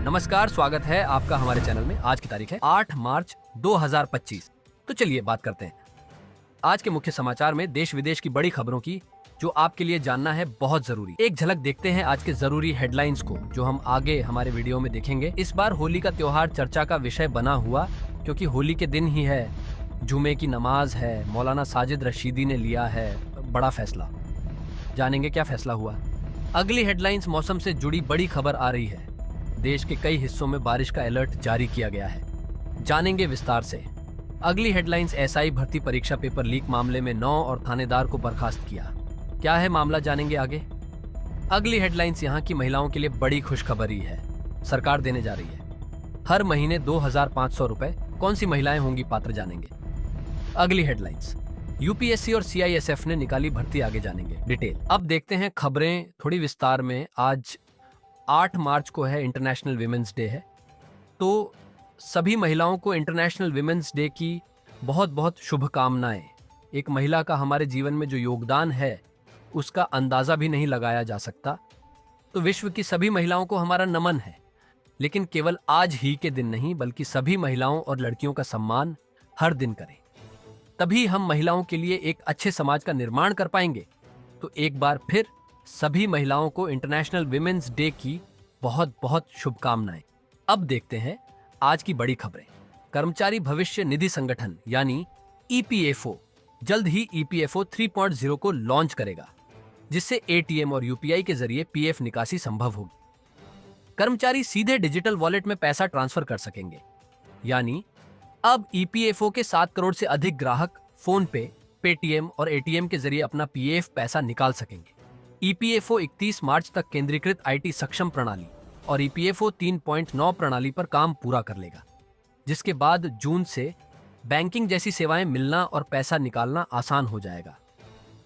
नमस्कार, स्वागत है आपका हमारे चैनल में। आज की तारीख है 8 मार्च 2025। तो चलिए बात करते हैं आज के मुख्य समाचार में देश विदेश की बड़ी खबरों की, जो आपके लिए जानना है बहुत जरूरी। एक झलक देखते हैं आज के जरूरी हेडलाइंस को, जो हम आगे हमारे वीडियो में देखेंगे। इस बार होली का त्योहार चर्चा का विषय बना हुआ, क्योंकि होली के दिन ही है, जुमे की नमाज है। मौलाना साजिद रशीदी ने लिया है बड़ा फैसला। जानेंगे क्या फैसला हुआ। अगली हेडलाइंस मौसम से जुड़ी बड़ी खबर आ रही है। देश के कई हिस्सों में बारिश का अलर्ट जारी किया गया है। जानेंगे विस्तार से। अगली हेडलाइंस एसआई भर्ती परीक्षा पेपर लीक मामले में 9 और थानेदार को बर्खास्त किया। क्या है मामला, जानेंगे आगे। अगली हेडलाइंस यहाँ की महिलाओं के लिए बड़ी खुशखबरी है। सरकार देने जा रही है हर महीने 2500 रुपए। कौन सी महिलाएं होंगी पात्र, जानेंगे। अगली हेडलाइंस यूपीएससी और सीआईएसएफ ने निकाली भर्ती, आगे जानेंगे डिटेल। अब देखते हैं खबरें थोड़ी विस्तार में। आज 8 मार्च को है, इंटरनेशनल विमेंस डे है। तो सभी महिलाओं को इंटरनेशनल विमेंस डे की बहुत बहुत शुभकामनाएं। एक महिला का हमारे जीवन में जो योगदान है, उसका अंदाजा भी नहीं लगाया जा सकता। तो विश्व की सभी महिलाओं को हमारा नमन है। लेकिन केवल आज ही के दिन नहीं, बल्कि सभी महिलाओं और लड़कियों का सम्मान हर दिन करें। तभी हम महिलाओं के लिए एक अच्छे समाज का निर्माण कर पाएंगे। तो एक बार फिर सभी महिलाओं को इंटरनेशनल विमेंस डे की बहुत बहुत शुभकामनाएं। अब देखते हैं आज की बड़ी खबरें। कर्मचारी भविष्य निधि संगठन यानी ईपीएफओ जल्द ही ईपीएफओ 3.0 को लॉन्च करेगा, जिससे एटीएम और यूपीआई के जरिए पीएफ निकासी संभव होगी। कर्मचारी सीधे डिजिटल वॉलेट में पैसा ट्रांसफर कर सकेंगे। यानी अब ईपीएफओ के 7 करोड़ से अधिक ग्राहक फोन पे, पेटीएम और एटीएम के जरिए अपना पीएफ पैसा निकाल सकेंगे। ईपीएफओ 31 मार्च तक केंद्रीकृत आईटी सक्षम प्रणाली और ईपीएफओ 3.9 प्रणाली पर काम पूरा कर लेगा, जिसके बाद जून से बैंकिंग जैसी सेवाएं मिलना और पैसा निकालना आसान हो जाएगा।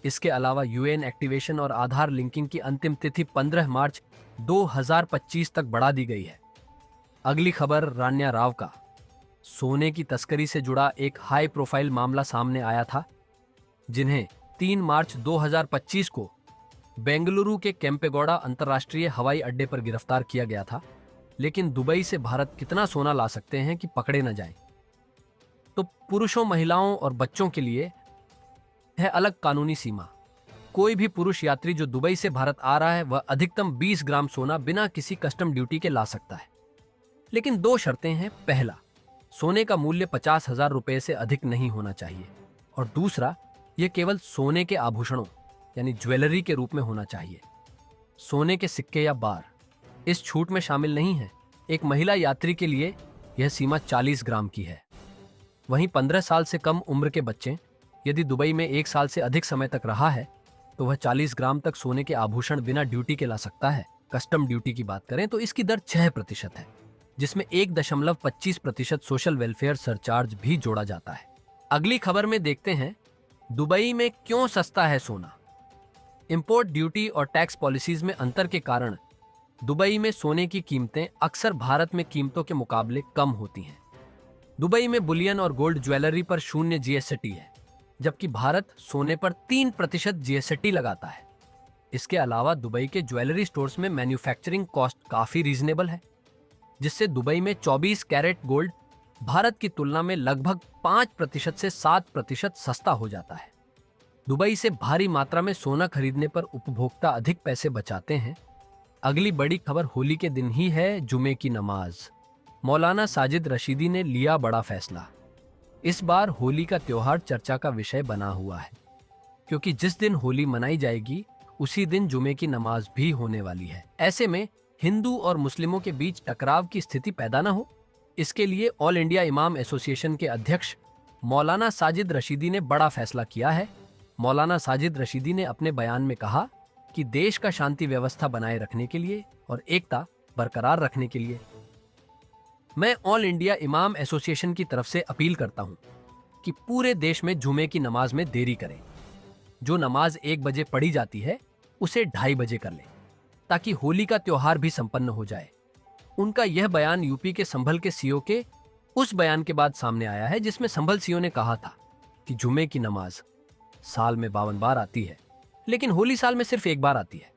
इसके अलावा यूएन एक्टिवेशन और आधार लिंकिंग की अंतिम तिथि 15 मार्च 2025 तक बढ़ा दी गई है। अगली खबर रान्या राव का। सोने की तस्करी से जुड़ा एक हाई प्रोफाइल मामला सामने आया था, जिन्हें 3 मार्च 2025 को बेंगलुरु के केम्पेगौड़ा अंतर्राष्ट्रीय हवाई अड्डे पर गिरफ्तार किया गया था। लेकिन दुबई से भारत कितना सोना ला सकते हैं कि पकड़े न जाएं? तो पुरुषों, महिलाओं और बच्चों के लिए है अलग कानूनी सीमा। कोई भी पुरुष यात्री जो दुबई से भारत आ रहा है, वह अधिकतम 20 ग्राम सोना बिना किसी कस्टम ड्यूटी के ला सकता है। लेकिन 2 शर्तें हैं। पहला, सोने का मूल्य 50,000 रुपए से अधिक नहीं होना चाहिए। और दूसरा, यह केवल सोने के आभूषणों यानी ज्वेलरी के रूप में होना चाहिए। सोने के सिक्के या बार इस छूट में शामिल नहीं है। एक महिला यात्री के लिए यह सीमा 40 ग्राम की है। वहीं 15 साल से कम उम्र के बच्चे यदि दुबई में 1 साल से अधिक समय तक रहा है, तो वह 40 ग्राम तक सोने के आभूषण बिना ड्यूटी के ला सकता है। कस्टम ड्यूटी की बात करें तो इसकी दर 6% है, जिसमें 1.25% सोशल वेलफेयर सरचार्ज भी जोड़ा जाता है। अगली खबर में देखते हैं दुबई में क्यों सस्ता है सोना। इंपोर्ट ड्यूटी और टैक्स पॉलिसीज में अंतर के कारण दुबई में सोने की कीमतें अक्सर भारत में कीमतों के मुकाबले कम होती हैं। दुबई में बुलियन और गोल्ड ज्वेलरी पर 0 जीएसटी है, जबकि भारत सोने पर 3% जीएसटी लगाता है। इसके अलावा दुबई के ज्वेलरी स्टोर्स में मैन्युफैक्चरिंग कॉस्ट काफी रीजनेबल है, जिससे दुबई में 24 कैरेट गोल्ड भारत की तुलना में लगभग 5% से 7% सस्ता हो जाता है। दुबई से भारी मात्रा में सोना खरीदने पर उपभोक्ता अधिक पैसे बचाते हैं। अगली बड़ी खबर होली के दिन ही है, जुमे की नमाज। मौलाना साजिद रशीदी ने लिया बड़ा फैसला। इस बार होली का त्योहार चर्चा का विषय बना हुआ है, क्योंकि जिस दिन होली मनाई जाएगी उसी दिन जुमे की नमाज भी होने वाली है। ऐसे में हिंदू और मुस्लिमों के बीच टकराव की स्थिति पैदा न हो, इसके लिए ऑल इंडिया इमाम एसोसिएशन के अध्यक्ष मौलाना साजिद रशीदी ने बड़ा फैसला किया है। मौलाना साजिद रशीदी ने अपने बयान में कहा कि देश का शांति व्यवस्था बनाए रखने के लिए और एकता बरकरार रखने के लिए मैं ऑल इंडिया इमाम एसोसिएशन की तरफ से अपील करता हूं कि पूरे देश में जुमे की नमाज में देरी करें। जो नमाज 1 बजे पढ़ी जाती है, उसे 2:30 बजे कर लें, ताकि होली का त्योहार भी संपन्न हो जाए। उनका यह बयान यूपी के संभल के सीओ के उस बयान के बाद सामने आया है, जिसमें संभल सीओ ने कहा था कि जुमे की नमाज साल में 52 बार आती है, लेकिन होली साल में सिर्फ 1 बार आती है,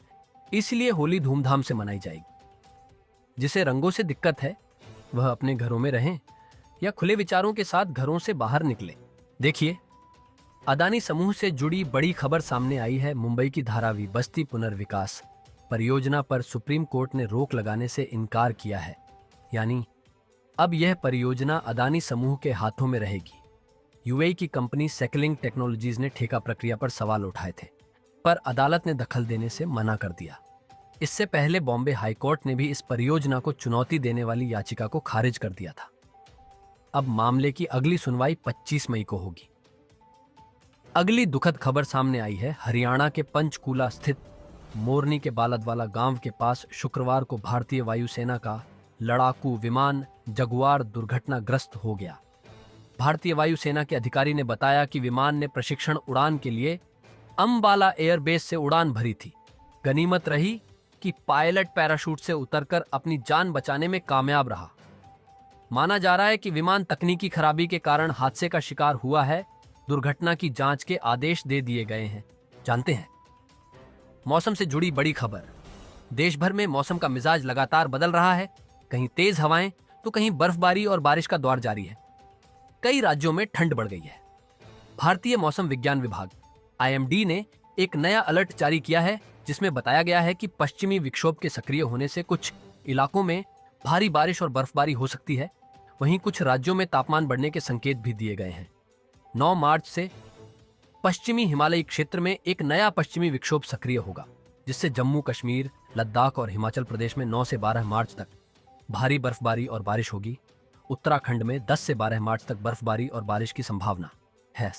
इसलिए होली धूमधाम से मनाई जाएगी। जिसे रंगों से दिक्कत है वह अपने घरों में रहें या खुले विचारों के साथ घरों से बाहर निकले। देखिए, अदानी समूह से जुड़ी बड़ी खबर सामने आई है। मुंबई की धारावी बस्ती पुनर्विकास परियोजना पर सुप्रीम कोर्ट ने रोक लगाने से इनकार किया है। यानी अब यह परियोजना अदानी समूह के हाथों में रहेगी। यूएई की कंपनी सेकलिंग टेक्नोलॉजीज ने ठेका प्रक्रिया पर सवाल उठाए थे, पर अदालत ने दखल देने से मना कर दिया। इससे पहले बॉम्बे हाईकोर्ट ने भी इस परियोजना को चुनौती देने वाली याचिका को खारिज कर दिया था। अब मामले की अगली सुनवाई 25 मई को होगी। अगली दुखद खबर सामने आई है। हरियाणा के पंचकूला स्थित मोरनी के बालदवाला गांव के पास शुक्रवार को भारतीय वायुसेना का लड़ाकू विमान जगुआर दुर्घटनाग्रस्त हो गया। भारतीय वायुसेना के अधिकारी ने बताया कि विमान ने प्रशिक्षण उड़ान के लिए अंबाला एयरबेस से उड़ान भरी थी। गनीमत रही कि पायलट पैराशूट से उतरकर अपनी जान बचाने में कामयाब रहा। माना जा रहा है कि विमान तकनीकी खराबी के कारण हादसे का शिकार हुआ है। दुर्घटना की जांच के आदेश दे दिए गए हैं। जानते हैं मौसम से जुड़ी बड़ी खबर। देश भर में मौसम का मिजाज लगातार बदल रहा है। कहीं तेज हवाएं तो कहीं बर्फबारी और बारिश का दौर जारी है। कई राज्यों में ठंड बढ़ गई है। भारतीय मौसम विज्ञान विभाग आईएमडी ने एक नया अलर्ट जारी किया है, जिसमें बताया गया है कि पश्चिमी विक्षोभ के सक्रिय होने से कुछ इलाकों में भारी बारिश और बर्फबारी हो सकती है। वहीं कुछ राज्यों में तापमान बढ़ने के संकेत भी दिए गए हैं। 9 मार्च से पश्चिमी हिमालयी क्षेत्र में एक नया पश्चिमी विक्षोभ सक्रिय होगा, जिससे जम्मू कश्मीर, लद्दाख और हिमाचल प्रदेश में 9 से 12 मार्च तक भारी बर्फबारी और बारिश होगी। उत्तराखंड में 10 से 12 मार्च तक बर्फबारी और बारिश की संभावना है।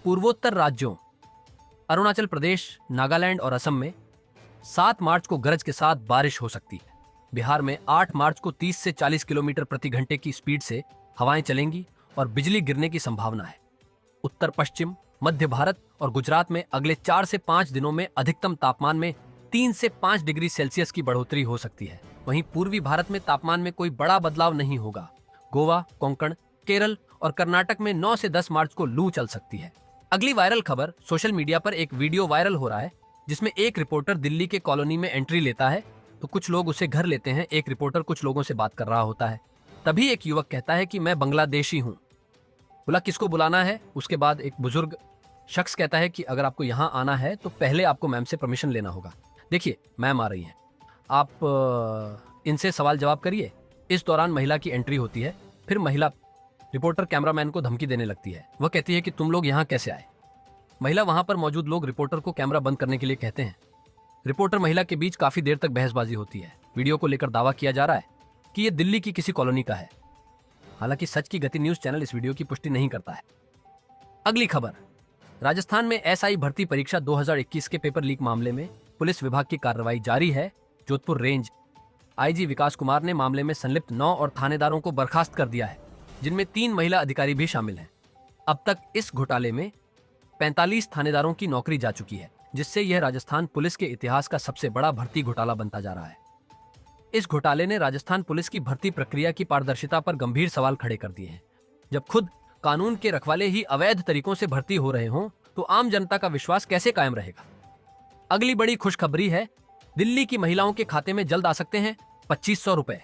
पूर्वोत्तर राज्यों अरुणाचल प्रदेश, नागालैंड और असम में 7 मार्च को गरज के साथ बारिश हो सकती है। बिहार में 8 मार्च को 30 से 40 किलोमीटर प्रति घंटे की स्पीड से हवाएं चलेंगी और बिजली गिरने की संभावना है। उत्तर पश्चिम, मध्य भारत और गुजरात में अगले 4 से 5 दिनों में अधिकतम तापमान में 3 से 5 डिग्री सेल्सियस की बढ़ोतरी हो सकती है। वहीं पूर्वी भारत में तापमान में कोई बड़ा बदलाव नहीं होगा। गोवा, कोंकण, केरल और कर्नाटक में 9 से 10 मार्च को लू चल सकती है। अगली वायरल खबर। सोशल मीडिया पर एक वीडियो वायरल हो रहा है, जिसमें एक रिपोर्टर दिल्ली के कॉलोनी में एंट्री लेता है तो कुछ लोग उसे घर लेते हैं। एक रिपोर्टर कुछ लोगों से बात कर रहा होता है। तभी एक युवक कहता है कि मैं बांग्लादेशी हूँ। बोला किसको बुलाना है। उसके बाद एक बुजुर्ग शख्स कहता है कि अगर आपको यहाँ आना है तो पहले आपको मैम से परमिशन लेना होगा। देखिए, मैम आ रही हैं, आप इनसे सवाल जवाब करिए। इस दौरान महिला की एंट्री होती है। फिर महिला रिपोर्टर कैमरामैन को धमकी देने लगती है। वह कहती है कि तुम लोग यहाँ कैसे आए। महिला वहां पर मौजूद लोग रिपोर्टर को कैमरा बंद करने के लिए कहते हैं। रिपोर्टर महिला के बीच काफी देर तक बहसबाजी होती है। वीडियो को लेकर दावा किया जा रहा है कि यह दिल्ली की किसी कॉलोनी का है। हालांकि सच की गति न्यूज चैनल इस वीडियो की पुष्टि नहीं करता है। अगली खबर। राजस्थान में एसआई भर्ती परीक्षा 2021 के पेपर लीक मामले में पुलिस विभाग की कार्रवाई जारी है। जोधपुर रेंज आईजी विकास कुमार ने मामले में संलिप्त 9 और थानेदारों को बर्खास्त कर दिया है, जिनमें 3 महिला अधिकारी भी शामिल हैं। अब तक इस घोटाले में 45 थानेदारों की नौकरी जा चुकी है, जिससे यह राजस्थान पुलिस के इतिहास का सबसे बड़ा भर्ती घोटाला बनता जा रहा है। इस घोटाले ने राजस्थान पुलिस की भर्ती प्रक्रिया की पारदर्शिता पर गंभीर सवाल खड़े कर दिए हैं। जब खुद कानून के रखवाले ही अवैध तरीकों से भर्ती हो रहे हों, तो आम जनता का विश्वास कैसे कायम रहेगा। अगली बड़ी खुशखबरी है। दिल्ली की महिलाओं के खाते में जल्द आ सकते हैं 2500 रुपए।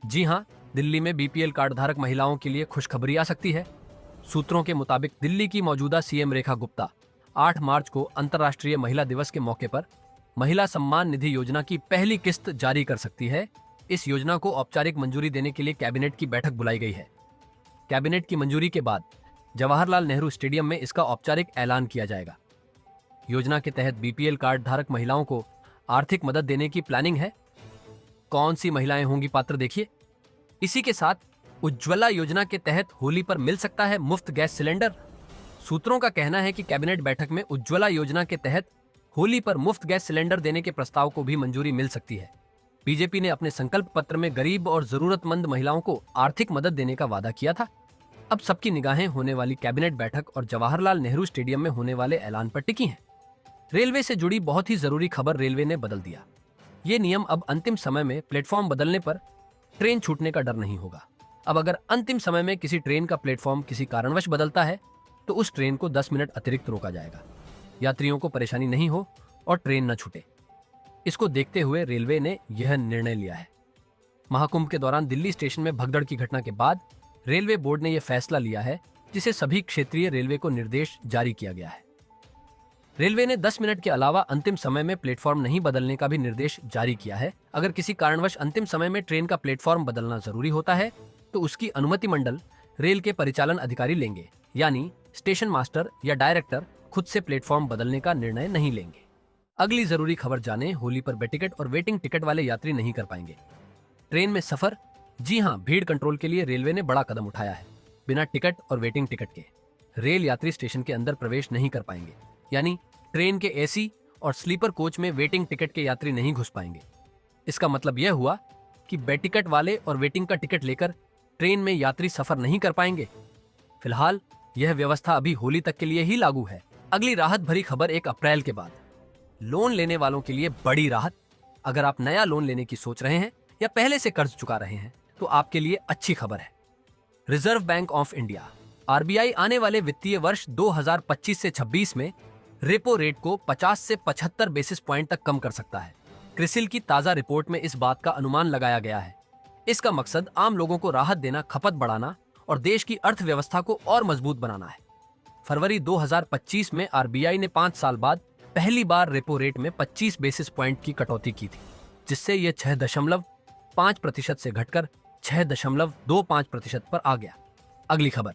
जी हां, दिल्ली में बीपीएल कार्ड धारक महिलाओं के लिए खुशखबरी आ सकती है। सूत्रों के मुताबिक दिल्ली की मौजूदा सीएम रेखा गुप्ता 8 मार्च को अंतर्राष्ट्रीय महिला दिवस के मौके पर महिला सम्मान निधि योजना की पहली किस्त जारी कर सकती है। इस योजना को औपचारिक मंजूरी देने के लिए कैबिनेट की बैठक बुलाई गई है। कैबिनेट की मंजूरी के बाद जवाहरलाल नेहरू स्टेडियम में इसका औपचारिक ऐलान किया जाएगा। योजना के तहत बीपीएल कार्ड धारक महिलाओं को आर्थिक मदद देने की प्लानिंग है। कौन सी महिलाएं होंगी पात्र, देखिए। इसी के साथ उज्ज्वला योजना के तहत होली पर मिल सकता है मुफ्त गैस सिलेंडर। सूत्रों का कहना है कि कैबिनेट बैठक में उज्ज्वला योजना के तहत होली पर मुफ्त गैस सिलेंडर देने के प्रस्ताव को भी मंजूरी मिल सकती है। बीजेपी ने अपने संकल्प पत्र में गरीब और जरूरतमंद महिलाओं को आर्थिक मदद देने का वादा किया था। अब सबकी निगाहें होने वाली कैबिनेट बैठक और जवाहरलाल नेहरू स्टेडियम में होने वाले ऐलान पर टिकी हैं। रेलवे से जुड़ी बहुत ही जरूरी खबर रेलवे ने बदल दिया। ये नियम अब अंतिम समय में प्लेटफॉर्म बदलने पर ट्रेन छूटने का डर नहीं होगा। अब अगर अंतिम समय में किसी ट्रेन का प्लेटफॉर्म किसी कारणवश बदलता है तो उस ट्रेन को 10 मिनट अतिरिक्त रोका जाएगा। यात्रियों को परेशानी नहीं हो और ट्रेन न छूटे। इसको देखते हुए रेलवे ने यह निर्णय लिया है। महाकुंभ के दौरान दिल्ली स्टेशन में भगदड़ की घटना के बाद रेलवे बोर्ड ने यह फैसला लिया है, जिसे सभी क्षेत्रीय रेलवे को निर्देश जारी किया गया है। रेलवे ने 10 मिनट के अलावा अंतिम समय में प्लेटफॉर्म नहीं बदलने का भी निर्देश जारी किया है। अगर किसी कारणवश अंतिम समय में ट्रेन का प्लेटफॉर्म बदलना जरूरी होता है तो उसकी अनुमति मंडल रेल के परिचालन अधिकारी लेंगे, यानी स्टेशन मास्टर या डायरेक्टर खुद से प्लेटफॉर्म बदलने का निर्णय नहीं लेंगे। अगली जरूरी खबर जाने, होली पर बेटिकट और वेटिंग टिकट वाले यात्री नहीं कर पाएंगे ट्रेन में सफर। जी हां, भीड़ कंट्रोल के लिए रेलवे ने बड़ा कदम उठाया है। बिना टिकट और वेटिंग टिकट के रेल यात्री स्टेशन के अंदर प्रवेश नहीं कर पाएंगे, यानी ट्रेन के एसी और स्लीपर कोच में वेटिंग टिकट के यात्री नहीं घुस पाएंगे। इसका मतलब यह हुआ कि बेटिकट वाले और वेटिंग का टिकट लेकर ट्रेन में यात्री सफर नहीं कर पाएंगे। फिलहाल यह व्यवस्था अभी होली तक के लिए ही लागू है। अगली राहत भरी खबर 1 अप्रैल के बाद। लोन लेने वालों के लिए बड़ी राहत। अगर आप नया लोन लेने की सोच रहे हैं या पहले से कर्ज चुका रहे हैं तो आपके लिए अच्छी खबर है। Reserve bank of India RBI आने वाले वित्तीय वर्ष 2025 से 26 में रेपो रेट को 50 से 75 बेसिस पॉइंट तक कम कर सकता है। क्रिसिल की ताजा रिपोर्ट में इस बात का अनुमान लगाया गया है। इसका मकसद आम लोगों को राहत देना, खपत बढ़ाना और देश की अर्थव्यवस्था को और मजबूत बनाना है। फरवरी 2025 में आरबीआई ने 5 साल बाद पहली बार रेपो रेट में 25 बेसिस पॉइंट की कटौती की थी, जिससे यह 6.5% से घटकर 6.25% पर आ गया। अगली खबर,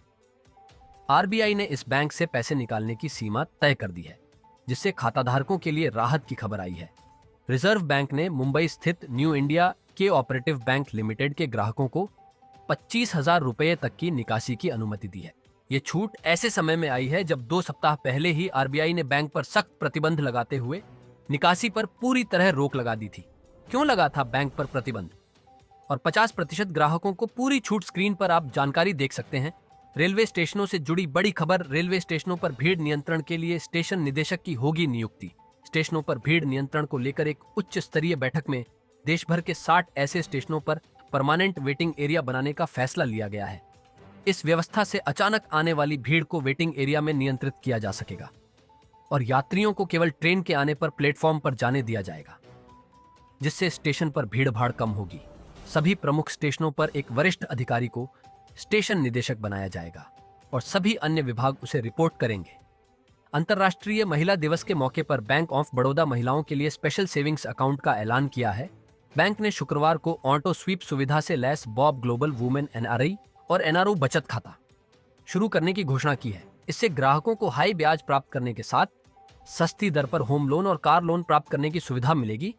आरबीआई ने इस बैंक से पैसे निकालने की सीमा तय कर दी है, जिससे खाताधारकों के लिए राहत की खबर आई है। रिजर्व बैंक ने मुंबई स्थित new India cooperative bank limited के ग्राहकों को 25,000 रुपये तक की निकासी की अनुमति दी है। ये छूट ऐसे समय में आई है जब 2 सप्ताह पहले ही आरबीआई ने बैंक पर सख्त प्रतिबंध लगाते हुए निकासी पर पूरी तरह रोक लगा दी थी। क्यों लगा था बैंक पर प्रतिबंध और 50% ग्राहकों को पूरी छूट? स्क्रीन पर आप जानकारी देख सकते हैं। रेलवे स्टेशनों से जुड़ी बड़ी खबर। रेलवे स्टेशनों पर भीड़ नियंत्रण के लिए स्टेशन निदेशक की होगी नियुक्ति। स्टेशनों पर भीड़ नियंत्रण को लेकर एक उच्च स्तरीय बैठक में देश भर के 60 ऐसे स्टेशनों पर परमानेंट वेटिंग एरिया बनाने का फैसला लिया गया है। इस व्यवस्था से अचानक आने वाली भीड़ को वेटिंग एरिया में नियंत्रित किया जा सकेगा और यात्रियों को केवल ट्रेन के आने पर प्लेटफॉर्म पर जाने दिया जाएगा, जिससे स्टेशन पर भीड़ भाड़ कम होगी। सभी प्रमुख स्टेशनों पर एक वरिष्ठ अधिकारी को स्टेशन निदेशक बनाया जाएगा और सभी अन्य विभाग उसे रिपोर्ट करेंगे। अंतर्राष्ट्रीय महिला दिवस के मौके पर बैंक ऑफ बड़ौदा महिलाओं के लिए स्पेशल सेविंग्स अकाउंट का ऐलान किया है। बैंक ने शुक्रवार को ऑटो स्वीप सुविधा से lace Bob global women NRI और एनआरओ बचत खाता शुरू करने की घोषणा की है। इससे ग्राहकों को हाई ब्याज प्राप्त करने के साथ सस्ती दर पर होम लोन और कार लोन प्राप्त करने की सुविधा मिलेगी।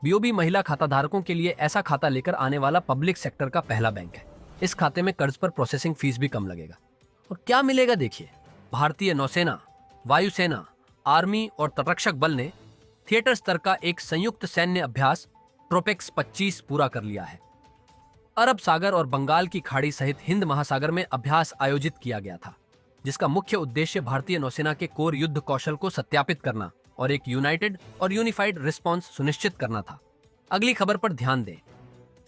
बीओबी महिला खाताधारकों के लिए ऐसा खाता लेकर आने वाला पब्लिक सेक्टर का पहला बैंक है। इस खाते में कर्ज पर प्रोसेसिंग फीस भी कम लगेगा। और क्या मिलेगा देखिए, भारतीय नौसेना, वायुसेना, आर्मी और तटरक्षक बल ने थिएटर स्तर का एक संयुक्त सैन्य अभ्यास ट्रोपेक्स 25 पूरा कर लिया है। अरब सागर और बंगाल की खाड़ी सहित हिंद महासागर में अभ्यास आयोजित किया गया था, जिसका मुख्य उद्देश्य भारतीय नौसेना के कोर युद्ध कौशल को सत्यापित करना और एक यूनाइटेड और यूनिफाइड रिस्पॉन्स सुनिश्चित करना था। अगली खबर पर ध्यान दें।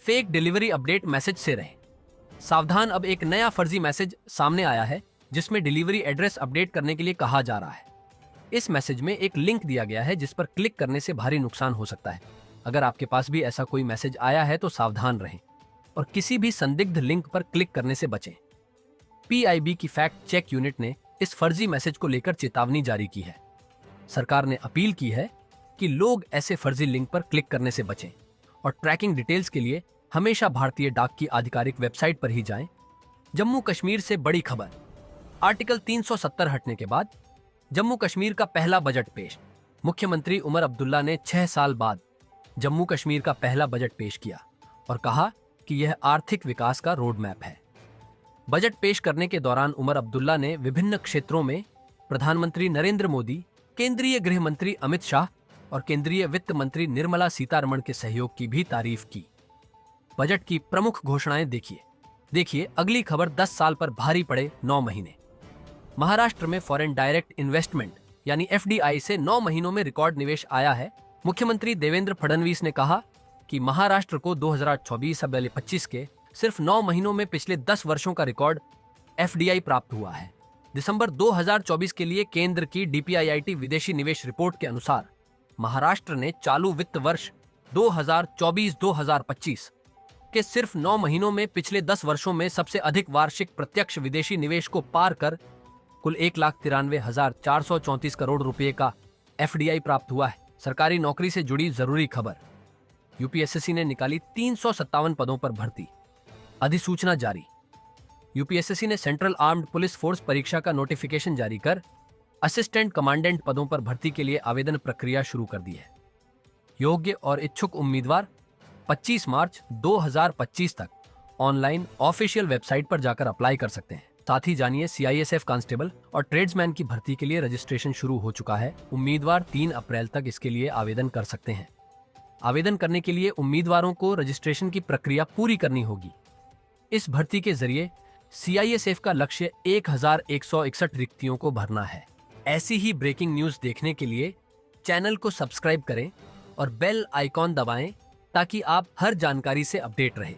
फेक डिलीवरी अपडेट मैसेज से रहें सावधान। अब एक नया फर्जी मैसेज सामने आया है, जिसमें डिलीवरी एड्रेस अपडेट करने के लिए कहा जा रहा है। इस मैसेज में एक लिंक दिया गया है जिस पर क्लिक करने से भारी नुकसान हो सकता है। अगर आपके पास भी ऐसा कोई मैसेज आया है तो सावधान रहें और किसी भी संदिग्ध लिंक पर क्लिक करने से बचें। पीआईबी की फैक्ट चेक यूनिट ने इस फर्जी मैसेज को लेकर चेतावनी जारी की है। सरकार ने अपील की है कि लोग ऐसे फर्जी लिंक पर क्लिक करने से बचें और ट्रैकिंग डिटेल्स के लिए हमेशा भारतीय डाक की आधिकारिक वेबसाइट पर ही जाएं। जम्मू कश्मीर से बड़ी खबर। आर्टिकल 370 हटने के बाद जम्मू कश्मीर का पहला बजट पेश। मुख्यमंत्री उमर अब्दुल्ला ने 6 साल बाद जम्मू कश्मीर का पहला बजट पेश किया और कहा कि यह आर्थिक विकास का रोड मैप है। बजट पेश करने के दौरान उमर अब्दुल्ला ने विभिन्न क्षेत्रों में प्रधानमंत्री नरेंद्र मोदी, केंद्रीय गृह मंत्री अमित शाह और केंद्रीय वित्त मंत्री निर्मला सीतारमण के सहयोग की भी तारीफ की। बजट की प्रमुख घोषणाएं देखिए अगली खबर। 10 साल पर भारी पड़े 9 महीने। महाराष्ट्र में फॉरेन डायरेक्ट इन्वेस्टमेंट यानी एफडीआई से 9 महीनों में रिकॉर्ड निवेश आया है। मुख्यमंत्री देवेंद्र फडणवीस ने कहा कि महाराष्ट्र को 2024-25 के सिर्फ 9 महीनों में पिछले 10 वर्षों का रिकॉर्ड एफडीआई प्राप्त हुआ है। दिसंबर 2024 के लिए केंद्र की डीपीआईआईटी विदेशी निवेश रिपोर्ट के अनुसार महाराष्ट्र ने चालू वित्त वर्ष 2024-2025 के सिर्फ 9 महीनों में पिछले 10 वर्षों में सबसे अधिक वार्षिक प्रत्यक्ष विदेशी निवेश को पार कर कुल 1,93,434 करोड़ रुपए का एफडीआई प्राप्त हुआ है। सरकारी नौकरी से जुड़ी जरूरी खबर। यूपीएसएससी ने निकाली 357 पदों पर भर्ती, अधिसूचना जारी। यूपीएसएससी ने सेंट्रल आर्म्ड पुलिस फोर्स परीक्षा का नोटिफिकेशन जारी कर असिस्टेंट कमांडेंट पदों पर भर्ती के लिए आवेदन प्रक्रिया शुरू कर दी है। योग्य और इच्छुक उम्मीदवार 25 मार्च 2025 तक ऑनलाइन ऑफिशियल वेबसाइट पर जाकर अप्लाई कर सकते हैं। साथ ही जानिए सीआईएसएफ कांस्टेबल और ट्रेड्समैन की भर्ती के लिए रजिस्ट्रेशन शुरू हो चुका है। उम्मीदवार 3 अप्रैल तक इसके लिए आवेदन कर सकते हैं। आवेदन करने के लिए उम्मीदवारों को रजिस्ट्रेशन की प्रक्रिया पूरी करनी होगी। इस भर्ती के जरिए सीआईएसएफ का लक्ष्य 1161 रिक्तियों को भरना है। ऐसी ही ब्रेकिंग न्यूज देखने के लिए चैनल को सब्सक्राइब करें और बेल आइकॉन दबाएं ताकि आप हर जानकारी से अपडेट रहें।